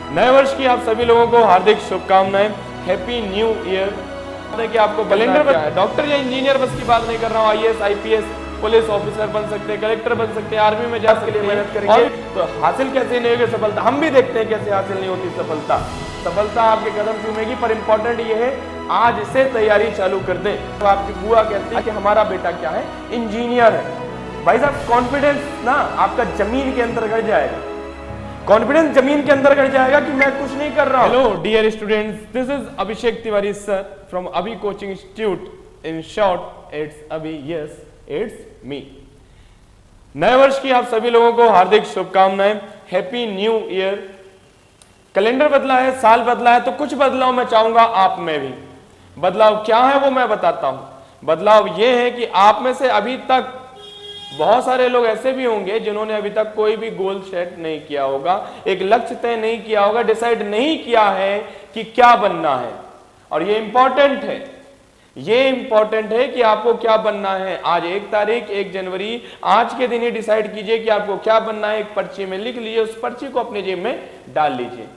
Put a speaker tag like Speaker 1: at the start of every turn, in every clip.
Speaker 1: नए वर्ष की आप सभी लोगों को हार्दिक शुभकामनाएं। Happy new year. कि आपको कैलेंडर डॉक्टर या इंजीनियर बस की बात नहीं कर रहा हूँ, आईएएस आईपीएस पुलिस ऑफिसर बन सकते हैं, कलेक्टर बन सकते हैं, आर्मी में जा सकते हैं, मेहनत करेंगे तो हासिल कैसे नहीं होगी सफलता। हम भी देखते हैं कैसे हासिल नहीं होती सफलता। सफलता आपके कदम चूमेगी, पर इंपॉर्टेंट ये है आज से तैयारी चालू कर दें। तो आपकी बुआ कहती है कि हमारा बेटा क्या है, इंजीनियर है। भाई साहब कॉन्फिडेंस ना आपका जमीन के अंदर गड़ जाएगा, कॉन्फिडेंस जमीन के अंदर गड़ जाएगा कि मैं कुछ नहीं कर रहा हूं। Hello dear students, this is Abhishek Tiwari sir from Abhi coaching institute. In short it's Abhi, yes it's me. नए वर्ष की आप सभी लोगों को हार्दिक शुभकामनाएं। Happy new year. कैलेंडर बदला है, साल बदला है, तो कुछ बदलाव मैं चाहूंगा आप में भी। बदलाव क्या है वो मैं बताता हूं। बदलाव ये है कि आप में से अभी तक बहुत सारे लोग ऐसे भी होंगे जिन्होंने अभी तक कोई भी गोल सेट नहीं किया होगा, एक लक्ष्य तय नहीं किया होगा, डिसाइड नहीं किया है कि क्या बनना है। और ये इंपॉर्टेंट है, ये इंपॉर्टेंट है कि आपको क्या बनना है। आज 1 तारीख 1 जनवरी, आज के दिन ही डिसाइड कीजिए कि आपको क्या बनना है। एक पर्ची में लिख लीजिए, उस पर्ची को अपने जेब में डाल लीजिए।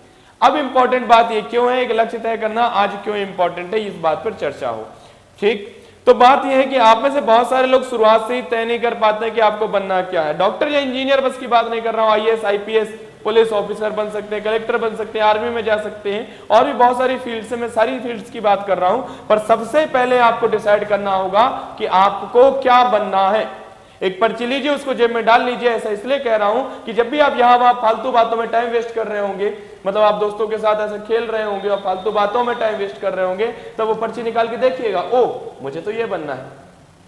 Speaker 1: अब इंपॉर्टेंट बात ये क्यों है, एक लक्ष्य तय करना आज क्यों इंपॉर्टेंट है, इस बात पर चर्चा हो। ठीक, तो बात यह है कि आप में से बहुत सारे लोग शुरुआत से ही तय नहीं कर पाते हैं कि आपको बनना क्या है। डॉक्टर या इंजीनियर बस की बात नहीं कर रहा हूं, आईएएस आईपीएस पुलिस ऑफिसर बन सकते हैं, कलेक्टर बन सकते हैं, आर्मी में जा सकते हैं, और भी बहुत सारी फील्ड से, मैं सारी फील्ड्स की बात कर रहा हूं। पर सबसे पहले आपको डिसाइड करना होगा कि आपको क्या बनना है। एक पर्ची लीजिए, उसको जेब में डाल लीजिए। ऐसा इसलिए कह रहा हूं कि जब भी आप यहां वहां फालतू बातों में टाइम वेस्ट कर रहे होंगे, मतलब आप दोस्तों के साथ ऐसे खेल रहे होंगे और फालतू बातों में टाइम वेस्ट कर रहे होंगे, तो वो पर्ची निकाल के देखिएगा, ओ मुझे तो ये बनना है।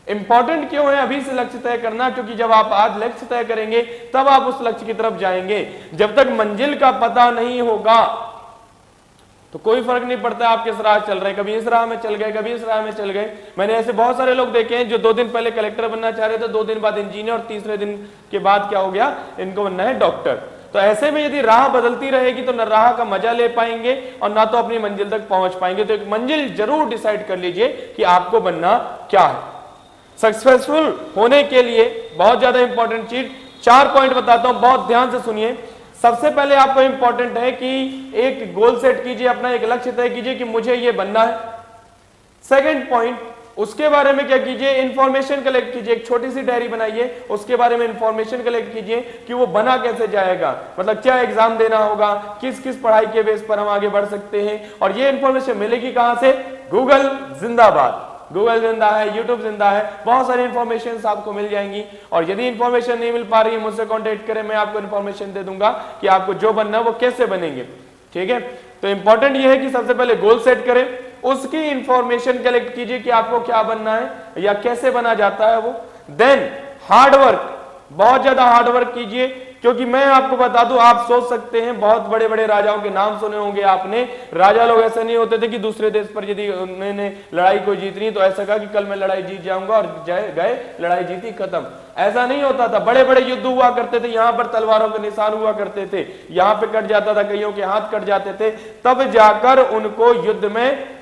Speaker 1: इंपॉर्टेंट क्यों है अभी से लक्ष्य तय करना, क्योंकि जब आप आज लक्ष्य तय करेंगे तब आप उस लक्ष्य की तरफ जाएंगे। जब तक मंजिल का पता नहीं होगा तो कोई फर्क नहीं पड़ता आप किस राह चल रहे हैं। कभी इस राह में चल गए, कभी इस राह में चल गए। मैंने ऐसे बहुत सारे लोग देखे हैं जो 2 दिन पहले कलेक्टर बनना चाह रहे थे, 2 दिन बाद इंजीनियर, और तीसरे दिन के बाद क्या हो गया, इनको बनना है डॉक्टर। तो ऐसे में यदि राह बदलती रहेगी तो न राह का मजा ले पाएंगे और ना तो अपनी मंजिल तक पहुंच पाएंगे। तो एक मंजिल जरूर डिसाइड कर लीजिए कि आपको बनना क्या है। सक्सेसफुल होने के लिए बहुत ज्यादा इंपॉर्टेंट चीज, 4 पॉइंट बताता हूं, बहुत ध्यान से सुनिए। सबसे पहले आपको इंपॉर्टेंट है कि एक गोल सेट कीजिए, अपना एक लक्ष्य तय कीजिए कि मुझे ये बनना है। सेकंड पॉइंट, उसके बारे में क्या कीजिए, इंफॉर्मेशन कलेक्ट कीजिए। एक छोटी सी डायरी बनाइए, उसके बारे में इंफॉर्मेशन कलेक्ट कीजिए कि वो बना कैसे जाएगा, मतलब क्या एग्जाम देना होगा, किस किस पढ़ाई के बेस पर हम आगे बढ़ सकते हैं। और ये इंफॉर्मेशन मिलेगी कहां से, गूगल जिंदाबाद, गूगल जिंदा है, यूट्यूब जिंदा है, बहुत सारी इंफॉर्मेशन आपको मिल जाएंगी। और यदि इंफॉर्मेशन नहीं मिल पा रही है, मुझसे कांटेक्ट करें, मैं आपको इंफॉर्मेशन दे दूंगा कि आपको जो बनना है वो कैसे बनेंगे। ठीक है, तो इंपॉर्टेंट ये है कि सबसे पहले गोल सेट करें, उसकी इंफॉर्मेशन कलेक्ट कीजिए कि आपको क्या बनना है या कैसे बना जाता है वो। देन हार्डवर्क, बहुत ज्यादा हार्डवर्क कीजिए, क्योंकि मैं आपको बता दूं, आप सोच सकते हैं बहुत बड़े बड़े राजाओं के नाम सुने होंगे आपने। राजा लोग ऐसे नहीं होते थे कि दूसरे देश पर यदि उन्होंने लड़ाई को जीतनी तो ऐसा कहा कि कल मैं लड़ाई जीत जाऊंगा और गए, लड़ाई जीती, खत्म। ऐसा नहीं होता था। बड़े बड़े युद्ध हुआ करते थे, यहां पर तलवारों के निशान हुआ करते थे, यहां पे कट जाता था, कईयों के हाथ कट जाते थे, तब जाकर उनको युद्ध में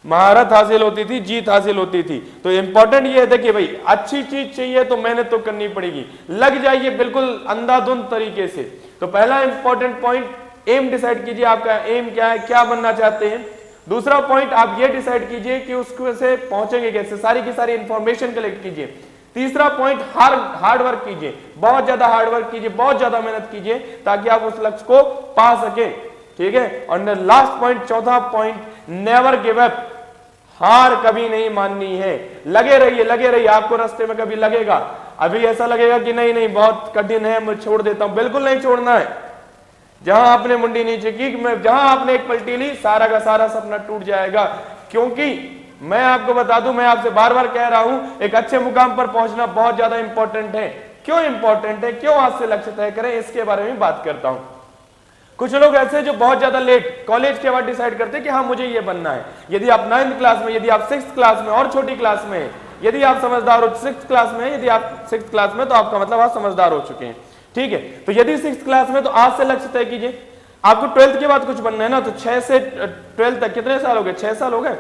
Speaker 1: महारत हासिल होती थी, जीत हासिल होती थी। तो इंपॉर्टेंट ये है, देखिए भाई, अच्छी चीज चाहिए तो मेहनत तो करनी पड़ेगी, लग जाइए बिल्कुल अंधाधुंध तरीके से। तो पहला इंपॉर्टेंट पॉइंट, एम डिसाइड कीजिए, आपका एम क्या है, क्या बनना चाहते हैं। दूसरा पॉइंट, आप ये डिसाइड कीजिए कि उसको से पहुंचेंगे कैसे, सारी की सारी इंफॉर्मेशन कलेक्ट कीजिए। तीसरा पॉइंट, हार्ड वर्क कीजिए, बहुत ज्यादा हार्ड वर्क कीजिए, बहुत ज्यादा मेहनत कीजिए ताकि आप उस लक्ष्य को पा सके। ठीक है, और लास्ट पॉइंट, चौथा पॉइंट, नेवर गिव अप, हार कभी नहीं माननी है। लगे रहिए, लगे रहिए, आपको रास्ते में कभी लगेगा, अभी ऐसा लगेगा कि नहीं नहीं बहुत कठिन है, मैं छोड़ देता हूं, बिल्कुल नहीं छोड़ना है। जहां आपने मुंडी नीचे की, जहां आपने एक पलटी ली, सारा का सारा सपना टूट जाएगा। क्योंकि मैं आपको बता दूं, मैं आपसे बार बार कह रहा हूं, एक अच्छे मुकाम पर पहुंचना बहुत ज्यादा इंपॉर्टेंट है। क्यों इंपॉर्टेंट है, क्यों आज से लक्ष्य तय करें, इसके बारे में बात करता हूं। कुछ लोग ऐसे जो बहुत ज्यादा लेट कॉलेज के बाद डिसाइड करते हैं कि हाँ मुझे ये बनना है। यदि आप 9th क्लास में, यदि आप 6th क्लास में और छोटी क्लास में, यदि आप समझदार हो, 6th क्लास में, यदि आप 6th क्लास में, तो आपका मतलब आप समझदार हो चुके हैं। ठीक है, तो यदि 6th क्लास में, तो आज से लक्ष्य तय कीजिए। आपको 12th के बाद कुछ बनना है ना, तो 6 से 12th तक कितने साल हो गए, 6 साल हो गए।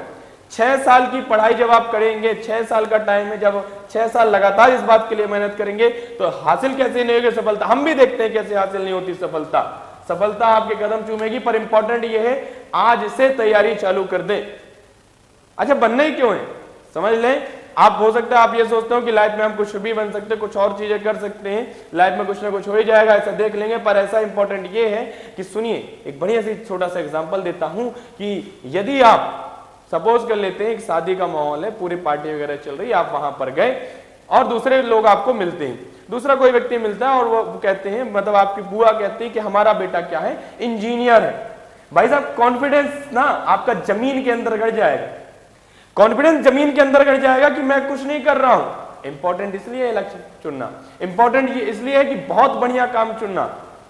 Speaker 1: 6 साल की पढ़ाई जब आप करेंगे, 6 साल का टाइम है, जब 6 साल लगातार इस बात के लिए मेहनत करेंगे तो हासिल कैसे नहीं होगी सफलता। हम भी देखते हैं कैसे हासिल नहीं होती सफलता। सफलता आपके कदम चूमेगी। पर इंपॉर्टेंट ये है आज से तैयारी चालू कर दें। अच्छा, बनना ही क्यों है समझ लें। आप हो सकता है आप ये सोचते हो कि लाइफ में हम कुछ भी बन सकते हैं, कुछ और चीजें कर सकते हैं, लाइफ में कुछ ना कुछ हो ही जाएगा, ऐसा देख लेंगे। पर ऐसा इंपॉर्टेंट ये है कि सुनिए, एक बढ़िया सी छोटा सा एग्जांपल देता हूं कि यदि आप सपोज कर लेते हैं एक शादी का माहौल है, पूरी पार्टी वगैरह चल रही है, आप वहां पर गए और दूसरे लोग आपको मिलते हैं, दूसरा कोई व्यक्ति मिलता है और वो कहते हैं, मतलब आपकी बुआ कहती है कि हमारा बेटा क्या है, इंजीनियर है। भाई साहब कॉन्फिडेंस ना आपका जमीन के अंदर गड़ जाएगा, कॉन्फिडेंस जमीन के अंदर गड़ जाएगा कि मैं कुछ नहीं कर रहा हूं। इंपॉर्टेंट इसलिए है लक्ष्य चुनना, इंपॉर्टेंट ये इसलिए है कि बहुत बढ़िया काम चुनना,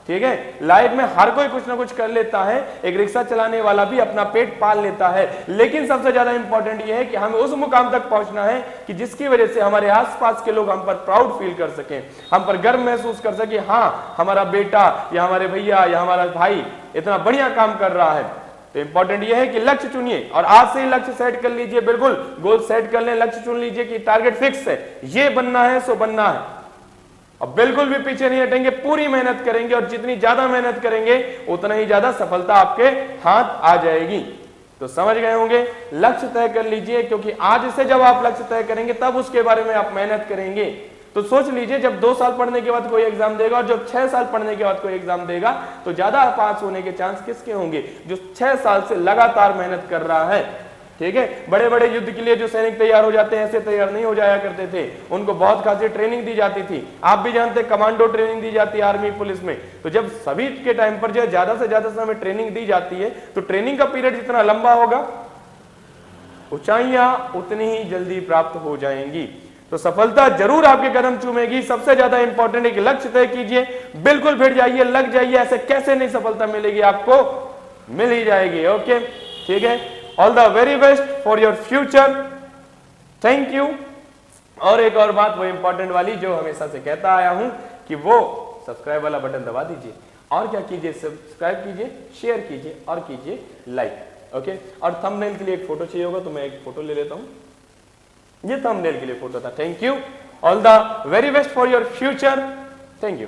Speaker 1: ठीक है। लाइफ में हर कोई कुछ ना कुछ कर लेता है, एक रिक्शा चलाने वाला भी अपना पेट पाल लेता है, लेकिन सबसे ज्यादा इंपॉर्टेंट ये है कि हमें उस मुकाम तक पहुंचना है कि जिसकी वजह से हमारे आसपास के लोग हम पर प्राउड फील कर सकें, हम पर गर्व महसूस कर सके, हाँ हमारा बेटा या हमारे भैया या हमारा भाई इतना बढ़िया काम कर रहा है। तो इंपॉर्टेंट ये है कि लक्ष्य चुनिए और आज से ही लक्ष्य सेट कर लीजिए, बिल्कुल गोल सेट कर लें, लक्ष्य चुन लीजिए कि टारगेट फिक्स है, ये बनना है सो बनना है, और बिल्कुल भी पीछे नहीं हटेंगे, पूरी मेहनत करेंगे और जितनी ज्यादा मेहनत करेंगे उतना ही ज्यादा सफलता आपके हाथ आ जाएगी। तो समझ गए होंगे, लक्ष्य तय कर लीजिए, क्योंकि आज से जब आप लक्ष्य तय करेंगे तब उसके बारे में आप मेहनत करेंगे। तो सोच लीजिए, जब 2 साल पढ़ने के बाद कोई एग्जाम देगा और जब 6 साल पढ़ने के बाद कोई एग्जाम देगा तो ज्यादा पास होने के चांस किसके होंगे, जो 6 साल से लगातार मेहनत कर रहा है, ठीक है। बड़े बड़े युद्ध के लिए जो सैनिक तैयार हो जाते हैं ऐसे तैयार नहीं हो जाया करते थे, उनको बहुत खासी ट्रेनिंग दी जाती थी। आप भी जानते हैं कमांडो ट्रेनिंग दी जाती है आर्मी पुलिस में। तो जब सभी के टाइम पर जो ज्यादा से ज्यादा समय ट्रेनिंग दी जाती है तो ट्रेनिंग का पीरियड जितना लंबा होगा ऊंचाइयां उतनी ही जल्दी प्राप्त हो जाएंगी। तो सफलता जरूर आपके कदम चूमेगी। सबसे ज्यादा इंपॉर्टेंट है कि लक्ष्य तय कीजिए, बिल्कुल भिड़ जाइए, लग जाइए, ऐसे कैसे नहीं सफलता मिलेगी, आपको मिल ही जाएगी। ओके, ठीक है। All the very best for your future, thank you. और एक और बात वो इंपॉर्टेंट वाली जो हमेशा से कहता आया हूं कि वो सब्सक्राइब वाला बटन दबा दीजिए और क्या कीजिए, सब्सक्राइब कीजिए, शेयर कीजिए और कीजिए लाइक। ओके, और थंबनेल के लिए एक फोटो चाहिए होगा तो मैं एक फोटो ले लेता हूं, ये थंबनेल के लिए फोटो था। Thank you, all the very best for your future, thank you.